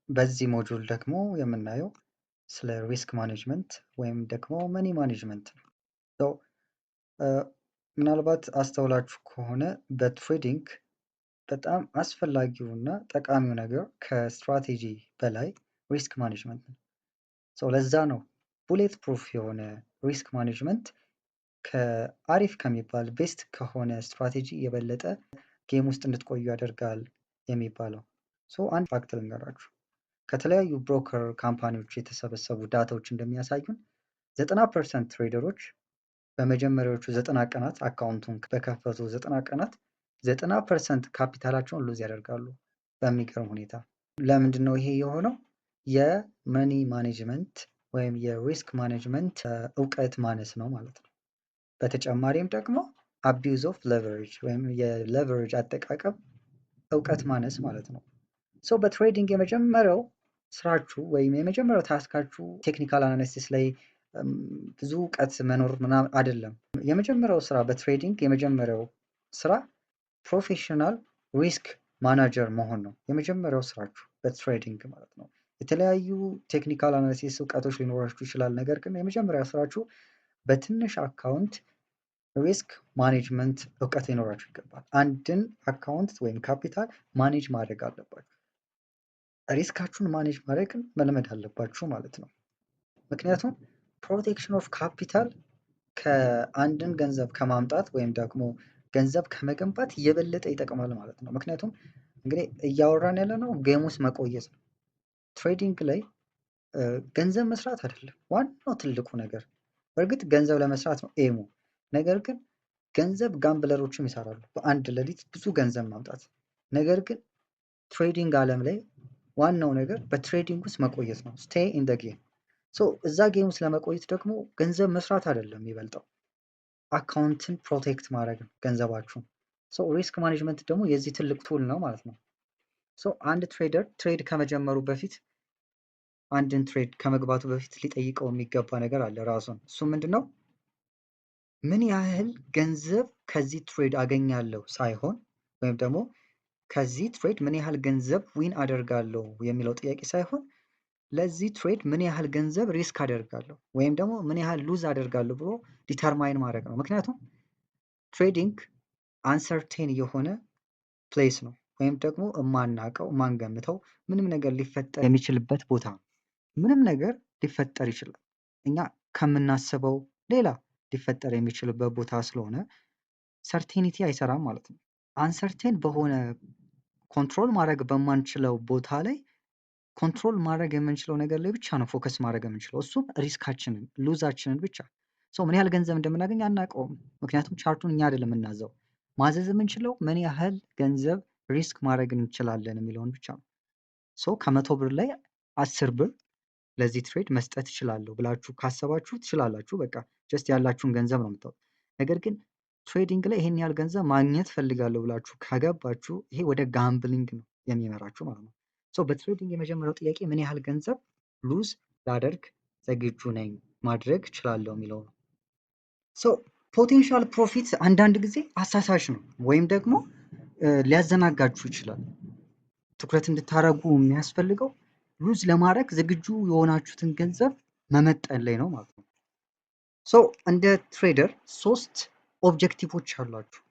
በዚህ ሞጁል ደግሞ የምናየው ስለ ሪስክ ማኔጅመንት ወይም ደግሞ መኒ ማኔጅመንት ነው። ምናልባት አስተውላችሁ ከሆነ በትሬዲንግ በጣም አስፈላጊው እና ጠቃሚው ነገር ከስትራቴጂ በላይ ሪስክ ማኔጅመንት ነው። ለዛ ነው ቡሌት ፕሩፍ የሆነ ሪስክ ማኔጅመንት ከአሪፍ ከሚባል ቤስት ከሆነ ስትራቴጂ የበለጠ ጌም ውስጥ እንድትቆዩ ያደርጋል የሚባለው። አንድ ፋክት ልንገራችሁ። ከተለያዩ ብሮከር ካምፓኒዎች የተሰበሰቡ ዳታዎች እንደሚያሳዩን 90% ትሬደሮች በመጀመሪያዎቹ 90 ቀናት አካውንቱን በከፈቱ 90 ቀናት 90% ካፒታላቸውን ሉዝ ያደርጋሉ በሚገርም ሁኔታ። ለምንድን ነው ይሄ የሆነው? የመኒ ማኔጅመንት ወይም የሪስክ ማኔጅመንት እውቀት ማነስ ነው ማለት ነው። በተጨማሪም ደግሞ አቢዩዝ ኦፍ ሌቨሬጅ ወይም የሌቨሬጅ አጠቃቀም እውቀት ማነስ ማለት ነው። በትሬዲንግ የመጀመሪያው ስራችሁ ወይም የመጀመሪያው ታስካችሁ ቴክኒካል አናሊሲስ ላይ ብዙ እውቀት መኖር ምናምን አይደለም። የመጀመሪያው ስራ በትሬዲንግ የመጀመሪያው ስራ ፕሮፌሽናል ሪስክ ማናጀር መሆን ነው። የመጀመሪያው ስራችሁ በትሬዲንግ ማለት ነው። የተለያዩ ቴክኒካል አናሊሲስ እውቀቶች ሊኖራችሁ ይችላል። ነገር ግን የመጀመሪያ ስራችሁ በትንሽ አካውንት ሪስክ ማኔጅመንት እውቀት ሊኖራችሁ ይገባል። አንድን አካውንት ወይም ካፒታል ማኔጅ ማድረግ አለባችሁ። ሪስካችሁን ማኔጅ ማድረግን መልመድ አለባችሁ ማለት ነው። ምክንያቱም ፕሮቴክሽን ኦፍ ካፒታል ከአንድን ገንዘብ ከማምጣት ወይም ደግሞ ገንዘብ ከመገንባት የበለጠ ይጠቅማል ማለት ነው። ምክንያቱም እንግዲህ እያወራን ያለ ነው ጌም ውስጥ መቆየት ነው። ትሬዲንግ ላይ ገንዘብ መስራት አይደለም ዋናው ትልቁ ነገር። በእርግጥ ገንዘብ ለመስራት ነው ኤሙ። ነገር ግን ገንዘብ ጋምብለሮችም ይሰራሉ፣ በአንድ ሌሊት ብዙ ገንዘብ ማምጣት። ነገር ግን ትሬዲንግ ዓለም ላይ ዋናው ነገር በትሬዲንግ ውስጥ መቆየት ነው። ስቴይ ኢን ደ ጌም። እዛ ጌም ውስጥ ለመቆየት ደግሞ ገንዘብ መስራት አይደለም የሚበልጠው፣ አካውንትን ፕሮቴክት ማድረግ ነው ገንዘባችሁን። ሪስክ ማኔጅመንት ደግሞ የዚህ ትልቅ ቱል ነው ማለት ነው። አንድ ትሬደር ትሬድ ከመጀመሩ በፊት አንድን ትሬድ ከመግባቱ በፊት ሊጠይቀው የሚገባ ነገር አለ ራሱን። እሱ ምንድን ነው? ምን ያህል ገንዘብ ከዚህ ትሬድ አገኛለሁ ሳይሆን ወይም ደግሞ ከዚህ ትሬድ ምን ያህል ገንዘብ ዊን አደርጋለሁ የሚለው ጥያቄ ሳይሆን ለዚህ ትሬድ ምን ያህል ገንዘብ ሪስክ አደርጋለሁ ወይም ደግሞ ምን ያህል ሉዝ አደርጋለሁ ብሎ ዲተርማይን ማድረግ ነው። ምክንያቱም ትሬዲንግ አንሰርቴን የሆነ ፕሌስ ነው፣ ወይም ደግሞ የማናውቀው የማንገምተው ምንም ነገር ሊፈጠር የሚችልበት ቦታ ነው። ምንም ነገር ሊፈጠር ይችላል፣ እኛ ከምናስበው ሌላ ሊፈጠር የሚችልበት ቦታ ስለሆነ ሰርቴኒቲ አይሰራም ማለት ነው። አንሰርቴን በሆነ ኮንትሮል ማድረግ በማንችለው ቦታ ላይ ኮንትሮል ማድረግ የምንችለው ነገር ላይ ብቻ ነው ፎከስ ማድረግ የምንችለው፣ እሱም ሪስካችንን ሉዛችንን ብቻ። ምን ያህል ገንዘብ እንደምናገኝ አናውቀውም፣ ምክንያቱም ቻርቱን እኛ አይደለም የምናዘው። ማዘዝ የምንችለው ምን ያህል ገንዘብ ሪስክ ማድረግ እንችላለን የሚለውን ብቻ ነው። ከ100 ብር ላይ 10 ብር ለዚህ ትሬድ መስጠት እችላለሁ ብላችሁ ካሰባችሁ ትችላላችሁ። በቃ ጀስት ያላችሁን ገንዘብ ነው የምታወጡት። ነገር ግን ትሬዲንግ ላይ ይሄን ያህል ገንዘብ ማግኘት ፈልጋለሁ ብላችሁ ከገባችሁ ይሄ ወደ ጋምብሊንግ ነው የሚመራችሁ ማለት ነው። በትሬዲንግ የመጀመሪያው ጥያቄ ምን ያህል ገንዘብ ሉዝ ላደርግ ዝግጁ ነኝ ማድረግ እችላለሁ የሚለው ነው። ፖቴንሻል ፕሮፊት አንዳንድ ጊዜ አሳሳች ነው ወይም ደግሞ ሊያዘናጋችሁ ይችላል። ትኩረት እንድታደርጉ የሚያስፈልገው ሉዝ ለማድረግ ዝግጁ የሆናችሁትን ገንዘብ መመጠን ላይ ነው ማለት ነው። እንደ ትሬደር 3 ኦብጀክቲቮች አሏችሁ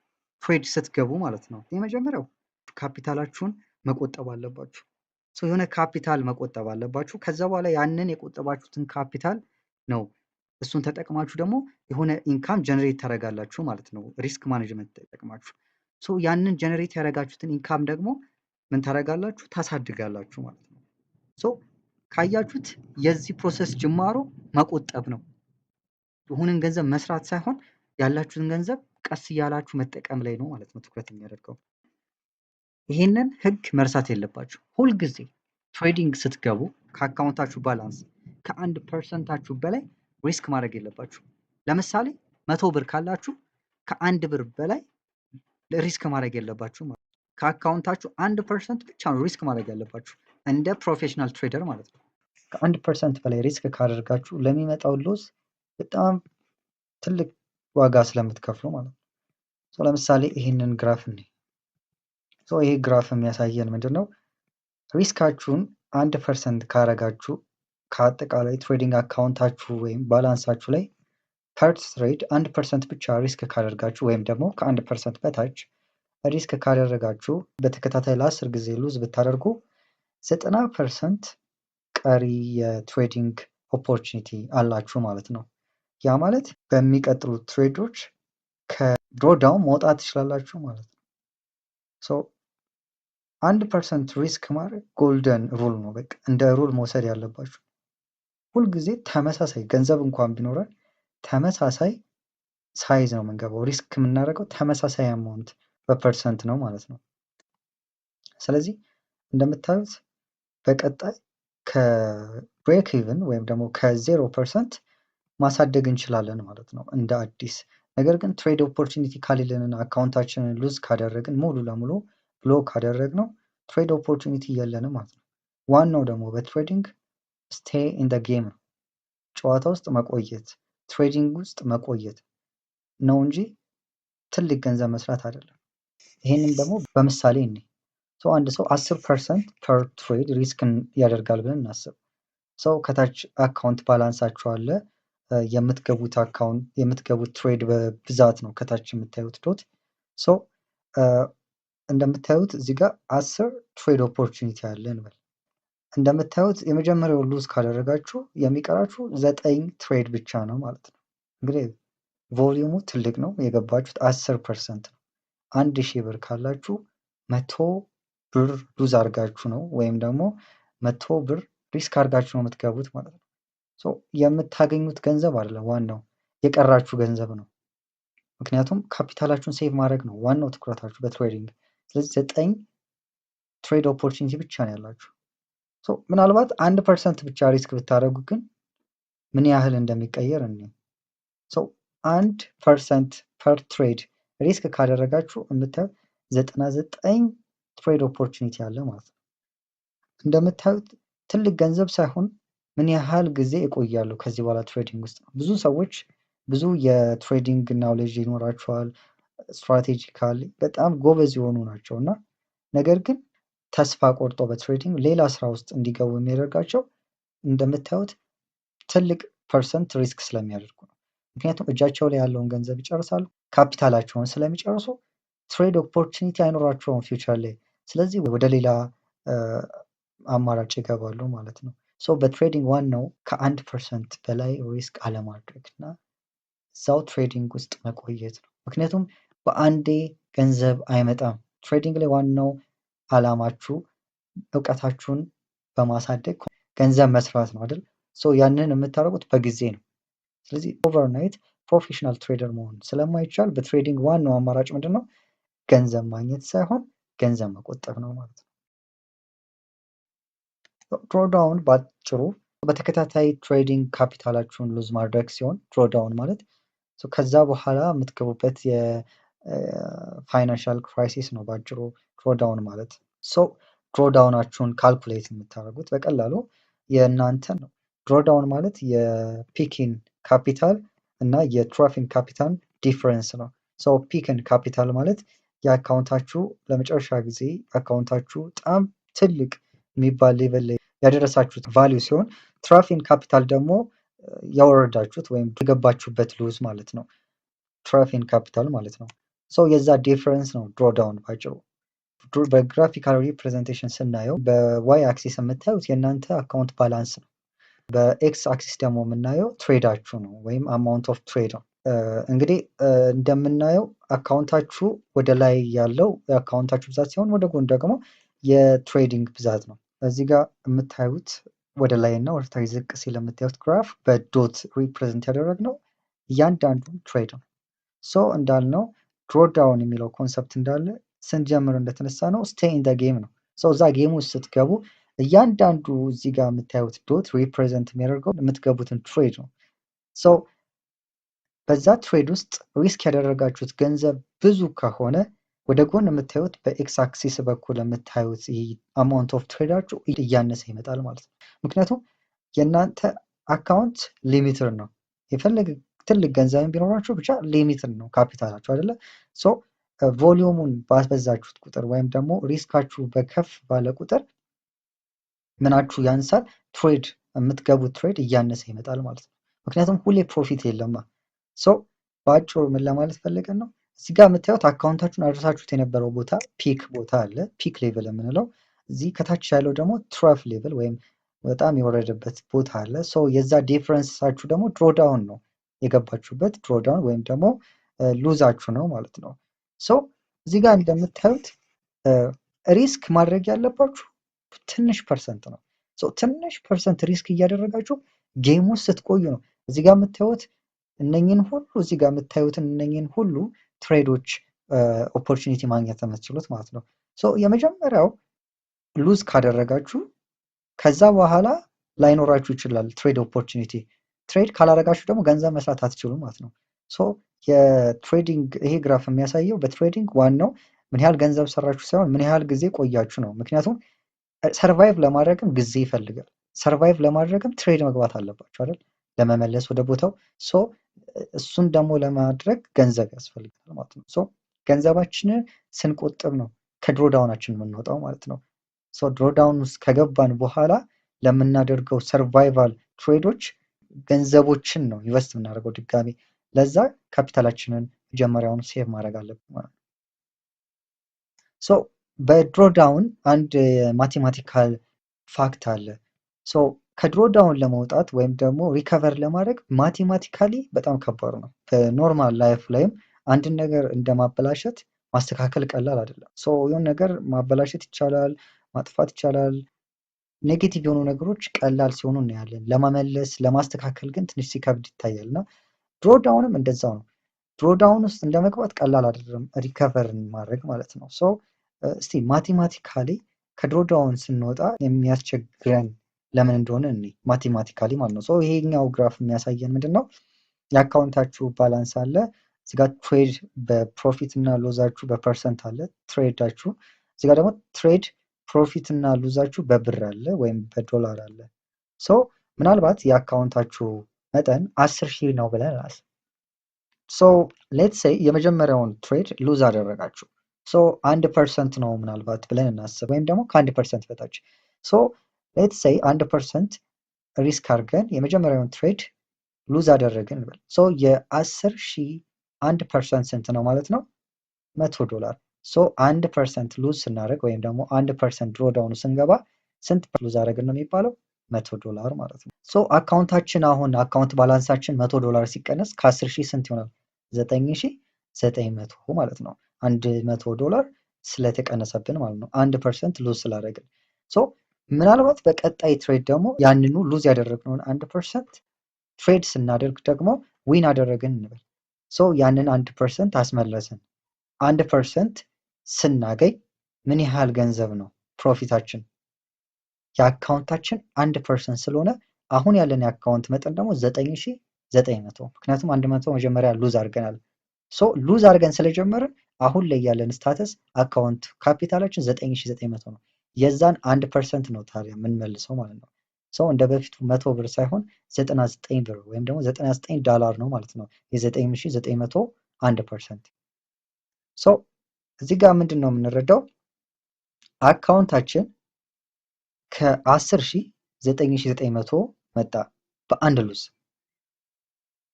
ትሬድ ስትገቡ ማለት ነው። የመጀመሪያው ካፒታላችሁን መቆጠብ አለባችሁ። የሆነ ካፒታል መቆጠብ አለባችሁ። ከዛ በኋላ ያንን የቆጠባችሁትን ካፒታል ነው እሱን ተጠቅማችሁ ደግሞ የሆነ ኢንካም ጀነሬት ታደርጋላችሁ ማለት ነው። ሪስክ ማኔጅመንት ተጠቅማችሁ ያንን ጀነሬት ያደረጋችሁትን ኢንካም ደግሞ ምን ታደርጋላችሁ? ታሳድጋላችሁ ማለት ነው። ካያችሁት የዚህ ፕሮሰስ ጅማሮ መቆጠብ ነው። የሆነን ገንዘብ መስራት ሳይሆን ያላችሁትን ገንዘብ ቀስ እያላችሁ መጠቀም ላይ ነው ማለት ነው ትኩረት የሚያደርገው። ይሄንን ህግ መርሳት የለባችሁ። ሁልጊዜ ትሬዲንግ ስትገቡ ከአካውንታችሁ ባላንስ ከ1% በላይ ሪስክ ማድረግ የለባችሁ። ለምሳሌ 100 ብር ካላችሁ ከ1 ብር በላይ ሪስክ ማድረግ የለባችሁ ማለት ነው። ከአካውንታችሁ 1% ብቻ ነው ሪስክ ማድረግ ያለባችሁ እንደ ፕሮፌሽናል ትሬደር ማለት ነው። ከ1% በላይ ሪስክ ካደርጋችሁ ለሚመጣው ሎስ በጣም ትልቅ ዋጋ ስለምትከፍሉ ማለት ነው። ለምሳሌ ይህንን ግራፍ እንይ። ይሄ ግራፍ የሚያሳየን ምንድን ነው? ሪስካችሁን 1% ካረጋችሁ ከአጠቃላይ ትሬዲንግ አካውንታችሁ ወይም ባላንሳችሁ ላይ ፐር ትሬድ 1% ብቻ ሪስክ ካደርጋችሁ ወይም ደግሞ ከ1% በታች ሪስክ ካደረጋችሁ በተከታታይ ለ10 ጊዜ ሉዝ ብታደርጉ 90% ቀሪ የትሬዲንግ ኦፖርቹኒቲ አላችሁ ማለት ነው። ያ ማለት በሚቀጥሉት ትሬዶች ከድሮዳውን መውጣት ትችላላችሁ ማለት ነው። ሶ 1% ሪስክ ማድረግ ጎልደን ሩል ነው። በቃ እንደ ሩል መውሰድ ያለባችሁ ሁልጊዜ ተመሳሳይ ገንዘብ እንኳን ቢኖረን ተመሳሳይ ሳይዝ ነው የምንገባው። ሪስክ የምናደርገው ተመሳሳይ አማውንት በፐርሰንት ነው ማለት ነው። ስለዚህ እንደምታዩት በቀጣይ ከብሬክ ኢቭን ወይም ደግሞ ከ0% ማሳደግ እንችላለን ማለት ነው እንደ አዲስ። ነገር ግን ትሬድ ኦፖርቹኒቲ ካሌለንና አካውንታችንን ሉዝ ካደረግን ሙሉ ለሙሉ ብሎ ካደረግነው ትሬድ ኦፖርቹኒቲ የለንም ማለት ነው። ዋናው ደግሞ በትሬዲንግ ስቴይ ኢን ደ ጌም ነው፣ ጨዋታ ውስጥ መቆየት፣ ትሬዲንግ ውስጥ መቆየት ነው እንጂ ትልቅ ገንዘብ መስራት አይደለም። ይህንን ደግሞ በምሳሌ እኔ አንድ ሰው 10% ፐር ትሬድ ሪስክን ያደርጋል ብለን እናስብ። ሰው ከታች አካውንት ባላንሳችሁ አለ። የምትገቡት ትሬድ በብዛት ነው ከታች የምታዩት ዶት። እንደምታዩት እዚህ ጋር 10 ትሬድ ኦፖርቹኒቲ አለ እንበል። እንደምታዩት የመጀመሪያው ሉዝ ካደረጋችሁ የሚቀራችሁ 9 ትሬድ ብቻ ነው ማለት ነው። እንግዲህ ቮሊዩሙ ትልቅ ነው። የገባችሁት 10% ነው። 1000 ብር ካላችሁ 100 ብር ሉዝ አድርጋችሁ ነው ወይም ደግሞ 100 ብር ሪስክ አድርጋችሁ ነው የምትገቡት ማለት ነው። የምታገኙት ገንዘብ አይደለም ዋናው የቀራችሁ ገንዘብ ነው። ምክንያቱም ካፒታላችሁን ሴቭ ማድረግ ነው ዋናው ትኩረታችሁ በትሬዲንግ። ስለዚህ 9 ትሬድ ኦፖርቹኒቲ ብቻ ነው ያላችሁ። ምናልባት 1% ብቻ ሪስክ ብታደርጉ ግን ምን ያህል እንደሚቀየር እኔ 1% ፐር ትሬድ ሪስክ ካደረጋችሁ የምታዩት 99 ትሬድ ኦፖርቹኒቲ አለ ማለት ነው። እንደምታዩት ትልቅ ገንዘብ ሳይሆን ምን ያህል ጊዜ ይቆያሉ ከዚህ በኋላ ትሬዲንግ ውስጥ ነው። ብዙ ሰዎች ብዙ የትሬዲንግ ናውሌጅ ይኖራቸዋል፣ ስትራቴጂካሊ በጣም ጎበዝ የሆኑ ናቸው እና ነገር ግን ተስፋ ቆርጦ በትሬዲንግ ሌላ ስራ ውስጥ እንዲገቡ የሚያደርጋቸው እንደምታዩት ትልቅ ፐርሰንት ሪስክ ስለሚያደርጉ ነው። ምክንያቱም እጃቸው ላይ ያለውን ገንዘብ ይጨርሳሉ፣ ካፒታላቸውን ስለሚጨርሱ ትሬድ ኦፖርቹኒቲ አይኖራቸውም ፊውቸር ላይ። ስለዚህ ወደ ሌላ አማራጭ ይገባሉ ማለት ነው። በትሬዲንግ ዋናው ከ1% በላይ ሪስክ አለማድረግ እና እዛው ትሬዲንግ ውስጥ መቆየት ነው። ምክንያቱም በአንዴ ገንዘብ አይመጣም። ትሬዲንግ ላይ ዋናው አላማችሁ እውቀታችሁን በማሳደግ ገንዘብ መስራት ነው አይደል? ያንን የምታደርጉት በጊዜ ነው። ስለዚህ ኦቨርናይት ፕሮፌሽናል ትሬደር መሆን ስለማይቻል በትሬዲንግ ዋናው አማራጭ ምንድን ነው? ገንዘብ ማግኘት ሳይሆን ገንዘብ መቆጠብ ነው ማለት ነው። ድሮዳውን ባጭሩ በተከታታይ ትሬዲንግ ካፒታላችሁን ሉዝ ማድረግ ሲሆን ድሮዳውን ማለት ከዛ በኋላ የምትገቡበት የፋይናንሻል ክራይሲስ ነው ባጭሩ ድሮዳውን ማለት። ድሮዳውናችሁን ካልኩሌት የምታደርጉት በቀላሉ የእናንተ ነው። ድሮዳውን ማለት የፒኪን ካፒታል እና የትሮፊን ካፒታል ዲፍረንስ ነው። ፒክን ካፒታል ማለት የአካውንታችሁ ለመጨረሻ ጊዜ አካውንታችሁ በጣም ትልቅ የሚባል ሌቨል ላይ ያደረሳችሁት ቫሊዩ ሲሆን ትራፊን ካፒታል ደግሞ ያወረዳችሁት ወይም የገባችሁበት ሉዝ ማለት ነው። ትራፊን ካፒታል ማለት ነው። የዛ ዲፍረንስ ነው ድሮዳውን ባጭሩ። በግራፊካል ሪፕሬዘንቴሽን ስናየው በዋይ አክሲስ የምታዩት የእናንተ አካውንት ባላንስ ነው። በኤክስ አክሲስ ደግሞ የምናየው ትሬዳችሁ ነው ወይም አማውንት ኦፍ ትሬድ ነው። እንግዲህ እንደምናየው አካውንታችሁ ወደ ላይ ያለው የአካውንታችሁ ብዛት ሲሆን ወደ ጎን ደግሞ የትሬዲንግ ብዛት ነው። እዚህ ጋር የምታዩት ወደ ላይ እና ወደ ታች ዝቅ ሲል የምታዩት ግራፍ በዶት ሪፕሬዘንት ያደረግነው እያንዳንዱን ትሬድ ነው። እንዳልነው ድሮዳውን የሚለው ኮንሰፕት እንዳለ ስንጀምር እንደተነሳ ነው ስቴይ ኢን ደ ጌም ነው። እዛ ጌም ውስጥ ስትገቡ እያንዳንዱ እዚህ ጋር የምታዩት ዶት ሪፕሬዘንት የሚያደርገው የምትገቡትን ትሬድ ነው። በዛ ትሬድ ውስጥ ሪስክ ያደረጋችሁት ገንዘብ ብዙ ከሆነ ወደ ጎን የምታዩት በኤክስ አክሲስ በኩል የምታዩት አማውንት ኦፍ ትሬዳችሁ እያነሰ ይመጣል ማለት ነው። ምክንያቱም የእናንተ አካውንት ሊሚትድ ነው። የፈለገ ትልቅ ገንዘብ ቢኖራችሁ ብቻ ሊሚትድ ነው ካፒታላችሁ አይደለ? ቮሊዩሙን ባበዛችሁት ቁጥር ወይም ደግሞ ሪስካችሁ በከፍ ባለ ቁጥር ምናችሁ ያንሳል፣ ትሬድ የምትገቡት ትሬድ እያነሰ ይመጣል ማለት ነው። ምክንያቱም ሁሌ ፕሮፊት የለማ። ሶ በአጭሩ ምን ለማለት ፈልገን ነው? እዚህ ጋር የምታዩት አካውንታችሁን አድርሳችሁት የነበረው ቦታ ፒክ ቦታ አለ፣ ፒክ ሌቭል የምንለው። እዚህ ከታች ያለው ደግሞ ትራፍ ሌቭል ወይም በጣም የወረደበት ቦታ አለ። ሶ የዛ ዲፍረንሳችሁ ደግሞ ድሮዳውን ነው የገባችሁበት፣ ድሮዳውን ወይም ደግሞ ሉዛችሁ ነው ማለት ነው። ሶ እዚህ ጋር እንደምታዩት ሪስክ ማድረግ ያለባችሁ ትንሽ ፐርሰንት ነው። ትንሽ ፐርሰንት ሪስክ እያደረጋችሁ ጌም ውስጥ ስትቆዩ ነው እዚህ ጋር የምታዩት እነኝን ሁሉ እዚህ ጋር የምታዩትን እነኝን ሁሉ ትሬዶች ኦፖርቹኒቲ ማግኘት የምትችሉት ማለት ነው። የመጀመሪያው ሉዝ ካደረጋችሁ ከዛ በኋላ ላይኖራችሁ ይችላል ትሬድ ኦፖርቹኒቲ። ትሬድ ካላረጋችሁ ደግሞ ገንዘብ መስራት አትችሉም ማለት ነው። የትሬዲንግ ይሄ ግራፍ የሚያሳየው በትሬዲንግ ዋናው ምን ያህል ገንዘብ ሰራችሁ ሳይሆን ምን ያህል ጊዜ ቆያችሁ ነው። ምክንያቱም ሰርቫይቭ ለማድረግም ጊዜ ይፈልጋል። ሰርቫይቭ ለማድረግም ትሬድ መግባት አለባችሁ አይደል? ለመመለስ ወደ ቦታው። እሱን ደግሞ ለማድረግ ገንዘብ ያስፈልጋል ማለት ነው። ገንዘባችንን ስንቆጥብ ነው ከድሮዳውናችን የምንወጣው ማለት ነው። ድሮዳውን ውስጥ ከገባን በኋላ ለምናደርገው ሰርቫይቫል ትሬዶች ገንዘቦችን ነው ኢንቨስት የምናደርገው ድጋሚ። ለዛ ካፒታላችንን መጀመሪያውን ሴቭ ማድረግ አለብን ማለት ነው። በድሮዳውን አንድ ማቴማቲካል ፋክት አለ። ከድሮዳውን ለመውጣት ወይም ደግሞ ሪከቨር ለማድረግ ማቴማቲካሊ በጣም ከባድ ነው። በኖርማል ላይፍ ላይም አንድን ነገር እንደማበላሸት ማስተካከል ቀላል አይደለም። የሆነ ነገር ማበላሸት ይቻላል፣ ማጥፋት ይቻላል። ኔጌቲቭ የሆኑ ነገሮች ቀላል ሲሆኑ እናያለን። ለመመለስ ለማስተካከል ግን ትንሽ ሲከብድ ይታያል። እና ድሮዳውንም እንደዛው ነው። ድሮዳውን ውስጥ እንደመግባት ቀላል አይደለም ሪከቨርን ማድረግ ማለት ነው። እስቲ ማቴማቲካሊ ከድሮዳውን ስንወጣ የሚያስቸግረን ለምን እንደሆነ እኔ ማቴማቲካሊ ማለት ነው። ይሄኛው ግራፍ የሚያሳየን ምንድን ነው? የአካውንታችሁ ባላንስ አለ እዚጋ፣ ትሬድ በፕሮፊት እና ሎዛችሁ በፐርሰንት አለ ትሬዳችሁ። እዚጋ ደግሞ ትሬድ ፕሮፊት እና ሉዛችሁ በብር አለ ወይም በዶላር አለ። ምናልባት የአካውንታችሁ መጠን 10,000 ነው ብለን አስ ሌትስ ሴይ የመጀመሪያውን ትሬድ ሉዝ አደረጋችሁ። 1% ነው ምናልባት ብለን እናስብ፣ ወይም ደግሞ ከ1% በታች። ሌትስ ሴይ 1% ሪስክ አድርገን የመጀመሪያውን ትሬድ ሉዝ አደረግን እንበል። የ10,000 1% ስንት ነው ማለት ነው? $100። 1% ሉዝ ስናደርግ ወይም ደግሞ 1% ድሮዳውኑ ስንገባ ስንት ሉዝ አደረግን ነው የሚባለው? $100 ማለት ነው። አካውንታችን አሁን አካውንት ባላንሳችን $100 ሲቀነስ ከ10,000 ስንት ይሆናል? 9,900 ማለት ነው። $100 ስለተቀነሰብን ማለት ነው 1% ሉዝ ስላደረግን። ምናልባት በቀጣይ ትሬድ ደግሞ ያንኑ ሉዝ ያደረግነውን 1% ትሬድ ስናደርግ ደግሞ ዊን አደረግን እንበል። ያንን 1% አስመለስን። 1% ስናገኝ ምን ያህል ገንዘብ ነው ፕሮፊታችን? የአካውንታችን 1% ስለሆነ አሁን ያለን የአካውንት መጠን ደግሞ 9,900። ምክንያቱም 100 መጀመሪያ ሉዝ አድርገናል። ሉዝ አድርገን ስለጀመርን አሁን ላይ ያለን ስታተስ አካውንት ካፒታላችን 9,900 ነው። የዛን 1% ነው ታዲያ የምንመልሰው ማለት ነው። እንደ በፊቱ 100 ብር ሳይሆን 99 ብር ወይም ደግሞ $99 ነው ማለት ነው። የ9,900 1%። እዚህ ጋር ምንድን ነው የምንረዳው? አካውንታችን ከ10,000 9,900 መጣ በአንድ ሉዝ።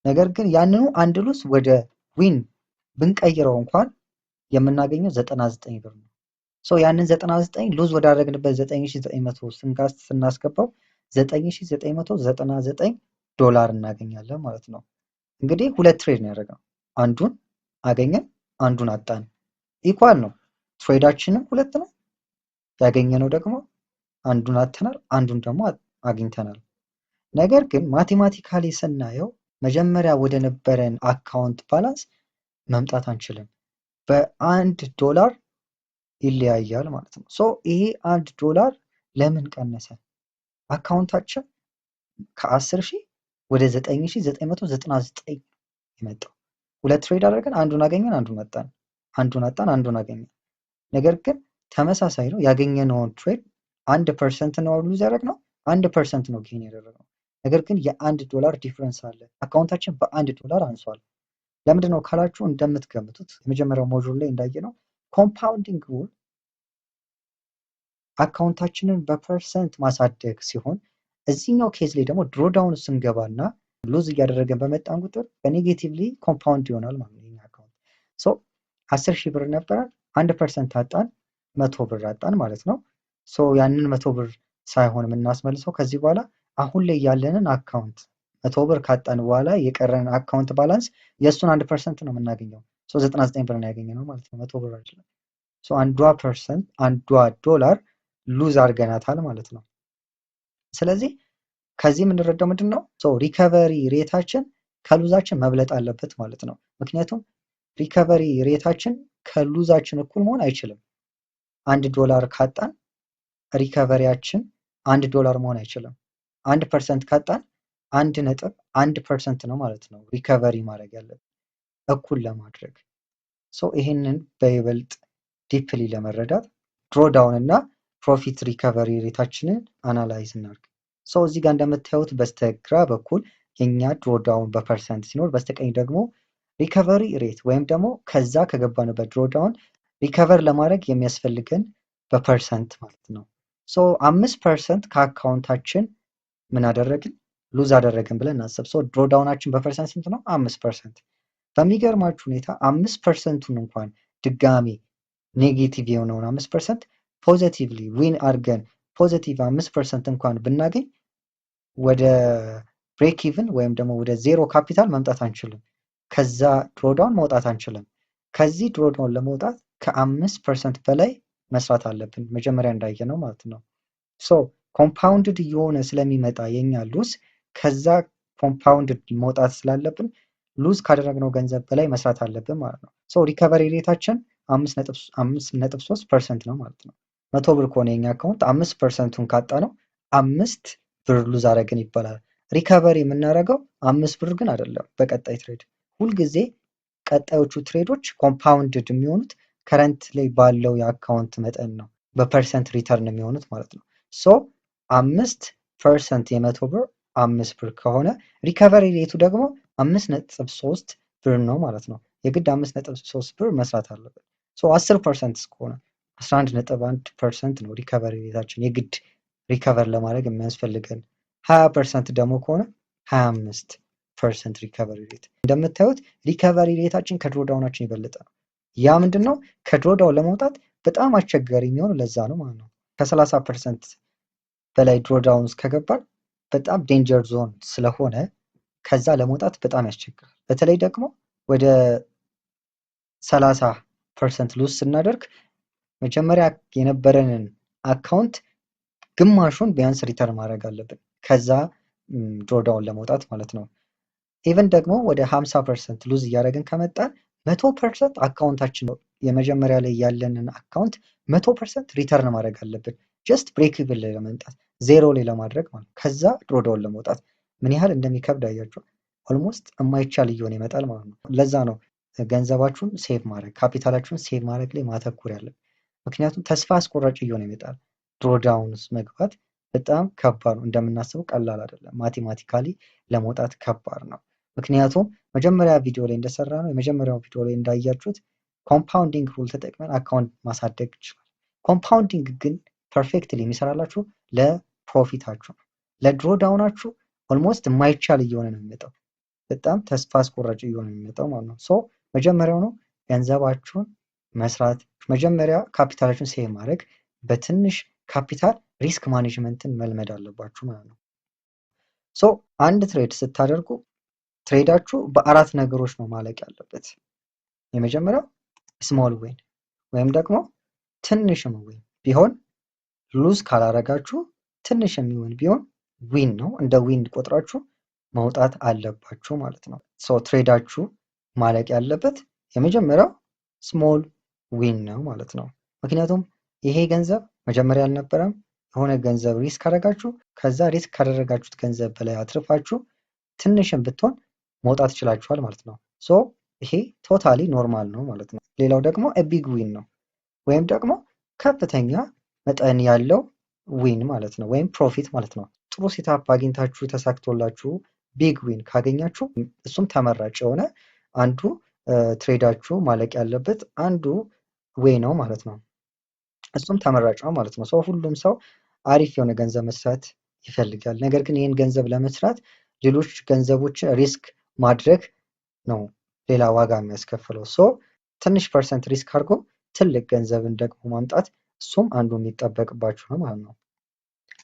ነገር ግን ያንኑ አንድ ሉዝ ወደ ዊን ብንቀይረው እንኳን የምናገኘው 99 ብር ነው። ያንን 99 ሉዝ ወዳደረግንበት 9,900 ስናስገባው $9,999 እናገኛለን ማለት ነው። እንግዲህ ሁለት ትሬድ ነው ያደረግነው። አንዱን አገኘን፣ አንዱን አጣን። ኢኳል ነው። ትሬዳችንም ሁለት ነው። ያገኘነው ደግሞ አንዱን አጥተናል፣ አንዱን ደግሞ አግኝተናል። ነገር ግን ማቴማቲካሊ ስናየው መጀመሪያ ወደ ነበረን አካውንት ባላንስ መምጣት አንችልም። $1 ይለያያል ማለት ነው። ይሄ $1 ለምን ቀነሰ? አካውንታችን ከ10,000 ወደ 9,999 የመጣው። ሁለት ትሬድ አድርገን አንዱን አገኘን፣ አንዱን አጣን፣ አንዱን አጣን፣ አንዱን አገኘን። ነገር ግን ተመሳሳይ ነው። ያገኘነውን ትሬድ 1% ነው ሉዝ ያደረግነው፣ 1% ነው ጌን ያደረግነው። ነገር ግን $1 ዲፍረንስ አለ። አካውንታችን $1 አንሷል። ለምንድን ነው ካላችሁ እንደምትገምቱት የመጀመሪያው ሞጁል ላይ እንዳየነው ኮምፓውንዲንግ ሩል አካውንታችንን በፐርሰንት ማሳደግ ሲሆን እዚህኛው ኬዝ ላይ ደግሞ ድሮዳውን ስንገባና ሉዝ እያደረገን በመጣን ቁጥር በኔጌቲቭሊ ኮምፓውንድ ይሆናል ማለት ነው። አካውንት 10,000 ብር ነበረን 1% አጣን 100 ብር አጣን ማለት ነው። ያንን 100 ብር ሳይሆን የምናስመልሰው ከዚህ በኋላ አሁን ላይ ያለንን አካውንት 100 ብር ካጣን በኋላ የቀረን አካውንት ባላንስ የእሱን 1% ነው የምናገኘው። 99 ብር ነው ያገኘነው ማለት ነው፣ 100 ብር አይደለም። አንዷ ዶላር ሉዝ አድርገናታል ማለት ነው። ስለዚህ ከዚህ የምንረዳው ምንድን ነው? ሪከቨሪ ሬታችን ከሉዛችን መብለጥ አለበት ማለት ነው። ምክንያቱም ሪከቨሪ ሬታችን ከሉዛችን እኩል መሆን አይችልም። $1 ካጣን ሪከቨሪያችን $1 መሆን አይችልም። 1% ካጣን 1.1% ነው ማለት ነው ሪከቨሪ ማድረግ ያለብን እኩል ለማድረግ። ይህንን በይበልጥ ዲፕሊ ለመረዳት ድሮዳውን እና ፕሮፊት ሪከቨሪ ሬታችንን አናላይዝ እናድርግ። እዚህ ጋር እንደምታዩት በስተግራ በኩል የኛ ድሮዳውን በፐርሰንት ሲኖር በስተቀኝ ደግሞ ሪከቨሪ ሬት ወይም ደግሞ ከዛ ከገባንበት ድሮዳውን ሪከቨር ለማድረግ የሚያስፈልገን በፐርሰንት ማለት ነው። 5% ከአካውንታችን ምን አደረግን? ሉዝ አደረግን ብለን እናስብ። ድሮዳውናችን በፐርሰንት ስንት ነው? 5%። በሚገርማችሁ ሁኔታ 5%ቱን እንኳን ድጋሚ ኔጌቲቭ የሆነውን 5% ፖዚቲቭሊ ዊን አድርገን ፖዚቲቭ 5% እንኳን ብናገኝ ወደ ብሬክ ኢቭን ወይም ደግሞ ወደ ዜሮ ካፒታል መምጣት አንችልም። ከዛ ድሮዳውን መውጣት አንችልም። ከዚህ ድሮዳውን ለመውጣት ከ5% በላይ መስራት አለብን፣ መጀመሪያ እንዳየነው ማለት ነው። ኮምፓውንድድ እየሆነ ስለሚመጣ የኛ ሉዝ ከዛ ኮምፓውንድድ መውጣት ስላለብን ሉዝ ካደረግነው ገንዘብ በላይ መስራት አለብን ማለት ነው። ሪከቨሪ ሬታችን 5.3% ነው ማለት ነው። 100 ብር ከሆነ የኛ አካውንት 5%ቱን ካጣ ነው 5 ብር ሉዝ አደረግን ይባላል። ሪከቨሪ የምናደርገው 5 ብር ግን አይደለም። በቀጣይ ትሬድ ሁልጊዜ ቀጣዮቹ ትሬዶች ኮምፓውንድድ የሚሆኑት ከረንት ላይ ባለው የአካውንት መጠን ነው፣ በፐርሰንት ሪተርን የሚሆኑት ማለት ነው። 5% የ100 ብር 5 ብር ከሆነ ሪከቨሪ ሬቱ ደግሞ 5.3 ብር ነው ማለት ነው። የግድ 5.3 ብር መስራት አለበት። 10% እስከሆነ 11.1% ነው ሪከቨሪ ሬታችን የግድ ሪከቨር ለማድረግ የሚያስፈልገን። 20% ደግሞ ከሆነ 25% ሪከቨሪ ሬት። እንደምታዩት ሪከቨሪ ሬታችን ከድሮዳውናችን የበለጠ ነው። ያ ምንድን ነው? ከድሮዳውን ለመውጣት በጣም አስቸጋሪ የሚሆን ለዛ ነው ማለት ነው። ከ30% በላይ ድሮዳውን ውስጥ ከገባን በጣም ዴንጀር ዞን ስለሆነ ከዛ ለመውጣት በጣም ያስቸግራል። በተለይ ደግሞ ወደ 30% ሉዝ ስናደርግ መጀመሪያ የነበረንን አካውንት ግማሹን ቢያንስ ሪተርን ማድረግ አለብን፣ ከዛ ድሮዳውን ለመውጣት ማለት ነው። ኢቨን ደግሞ ወደ 50% ሉዝ እያደረግን ከመጣን 100% አካውንታችን ነው የመጀመሪያ ላይ ያለንን አካውንት 100% ሪተርን ማድረግ አለብን። ጀስት ብሬክ ኢቭን ላይ ለመምጣት ዜሮ ላይ ለማድረግ ማለት ከዛ ድሮዳውን ለመውጣት ምን ያህል እንደሚከብድ አያችሁ። ኦልሞስት የማይቻል እየሆነ ይመጣል ማለት ነው። ለዛ ነው ገንዘባችሁን ሴቭ ማድረግ ካፒታላችሁን ሴቭ ማድረግ ላይ ማተኮር ያለን። ምክንያቱም ተስፋ አስቆራጭ እየሆነ ይመጣል። ድሮዳውን ውስጥ መግባት በጣም ከባድ ነው። እንደምናስበው ቀላል አይደለም። ማቴማቲካሊ ለመውጣት ከባድ ነው። ምክንያቱም መጀመሪያ ቪዲዮ ላይ እንደሰራ ነው የመጀመሪያው ቪዲዮ ላይ እንዳያችሁት ኮምፓውንዲንግ ሩል ተጠቅመን አካውንት ማሳደግ ይችላል። ኮምፓውንዲንግ ግን ፐርፌክትሊ የሚሰራላችሁ ለፕሮፊታችሁ ነው። ለድሮዳውናችሁ ኦልሞስት የማይቻል እየሆነ ነው የሚመጣው። በጣም ተስፋ አስቆራጭ እየሆነ ነው የሚመጣው ማለት ነው። መጀመሪያው ነው ገንዘባችሁን መስራት፣ መጀመሪያ ካፒታላችሁን ሴቭ ማድረግ፣ በትንሽ ካፒታል ሪስክ ማኔጅመንትን መልመድ አለባችሁ ማለት ነው። አንድ ትሬድ ስታደርጉ ትሬዳችሁ በአራት ነገሮች ነው ማለቅ ያለበት። የመጀመሪያው ስሞል ዊን ወይም ደግሞ ትንሽ ዊን ቢሆን ሉዝ ካላረጋችሁ ትንሽ የሚሆን ቢሆን ዊን ነው፣ እንደ ዊን ቆጥራችሁ መውጣት አለባችሁ ማለት ነው። ትሬዳችሁ ማለቅ ያለበት የመጀመሪያው ስሞል ዊን ነው ማለት ነው። ምክንያቱም ይሄ ገንዘብ መጀመሪያ አልነበረም። የሆነ ገንዘብ ሪስክ አደረጋችሁ፣ ከዛ ሪስክ ካደረጋችሁት ገንዘብ በላይ አትርፋችሁ ትንሽም ብትሆን መውጣት ይችላችኋል ማለት ነው። ይሄ ቶታሊ ኖርማል ነው ማለት ነው። ሌላው ደግሞ ቢግ ዊን ነው ወይም ደግሞ ከፍተኛ መጠን ያለው ዊን ማለት ነው፣ ወይም ፕሮፊት ማለት ነው። ጥሩ ሴታፕ አግኝታችሁ ተሳክቶላችሁ ቢግ ዊን ካገኛችሁ እሱም ተመራጭ የሆነ አንዱ ትሬዳችሁ ማለቅ ያለበት አንዱ ዌይ ነው ማለት ነው። እሱም ተመራጭ ነው ማለት ነው። ሁሉም ሰው አሪፍ የሆነ ገንዘብ መስራት ይፈልጋል። ነገር ግን ይህን ገንዘብ ለመስራት ሌሎች ገንዘቦችን ሪስክ ማድረግ ነው ሌላ ዋጋ የሚያስከፍለው። ትንሽ ፐርሰንት ሪስክ አድርጎ ትልቅ ገንዘብን ደግሞ ማምጣት እሱም አንዱ የሚጠበቅባችሁ ነው ማለት ነው።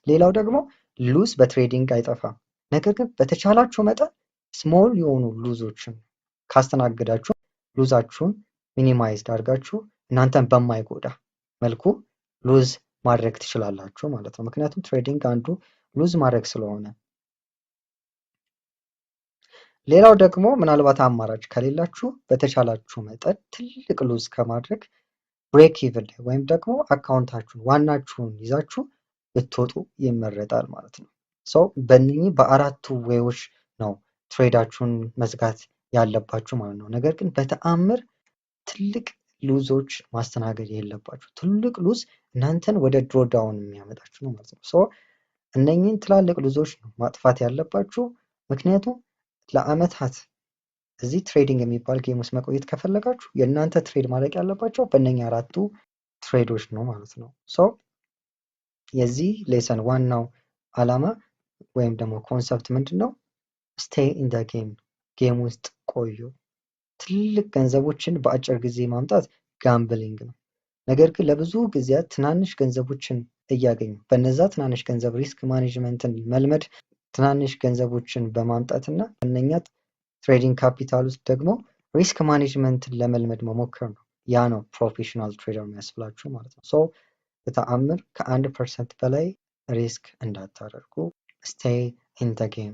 ሌላው ደግሞ ሉዝ በትሬዲንግ አይጠፋም። ነገር ግን በተቻላችሁ መጠን ስሞል የሆኑ ሉዞችን ካስተናግዳችሁ ሉዛችሁን ሚኒማይዝድ አድርጋችሁ እናንተን በማይጎዳ መልኩ ሉዝ ማድረግ ትችላላችሁ ማለት ነው። ምክንያቱም ትሬዲንግ አንዱ ሉዝ ማድረግ ስለሆነ። ሌላው ደግሞ ምናልባት አማራጭ ከሌላችሁ በተቻላችሁ መጠን ትልቅ ሉዝ ከማድረግ ብሬክ ኢቭን ላይ ወይም ደግሞ አካውንታችሁን ዋናችሁን ይዛችሁ ብትወጡ ይመረጣል ማለት ነው። በእነኚህ በአራቱ ዌዎች ነው ትሬዳችሁን መዝጋት ያለባችሁ ማለት ነው። ነገር ግን በተአምር ትልቅ ሉዞች ማስተናገድ የለባችሁ። ትልቅ ሉዝ እናንተን ወደ ድሮዳውን የሚያመጣችሁ ነው ማለት ነው። እነኚህን ትላልቅ ሉዞች ነው ማጥፋት ያለባችሁ። ምክንያቱም ለአመታት እዚህ ትሬዲንግ የሚባል ጌም ውስጥ መቆየት ከፈለጋችሁ የእናንተ ትሬድ ማለቅ ያለባቸው በእነኛ አራቱ ትሬዶች ነው ማለት ነው። የዚህ ሌሰን ዋናው ዓላማ ወይም ደግሞ ኮንሰፕት ምንድን ነው? ስቴይ ኢን ደ ጌም ውስጥ ቆዩ። ትልቅ ገንዘቦችን በአጭር ጊዜ ማምጣት ጋምብሊንግ ነው። ነገር ግን ለብዙ ጊዜያት ትናንሽ ገንዘቦችን እያገኙ በነዛ ትናንሽ ገንዘብ ሪስክ ማኔጅመንትን መልመድ ትናንሽ ገንዘቦችን በማምጣትና እነኛ ትሬዲንግ ካፒታል ውስጥ ደግሞ ሪስክ ማኔጅመንትን ለመልመድ መሞከር ነው። ያ ነው ፕሮፌሽናል ትሬደር የሚያስብላችሁ ማለት ነው። በተአምር ከ1% በላይ ሪስክ እንዳታደርጉ። ስቴይ ኢን ደ ጌም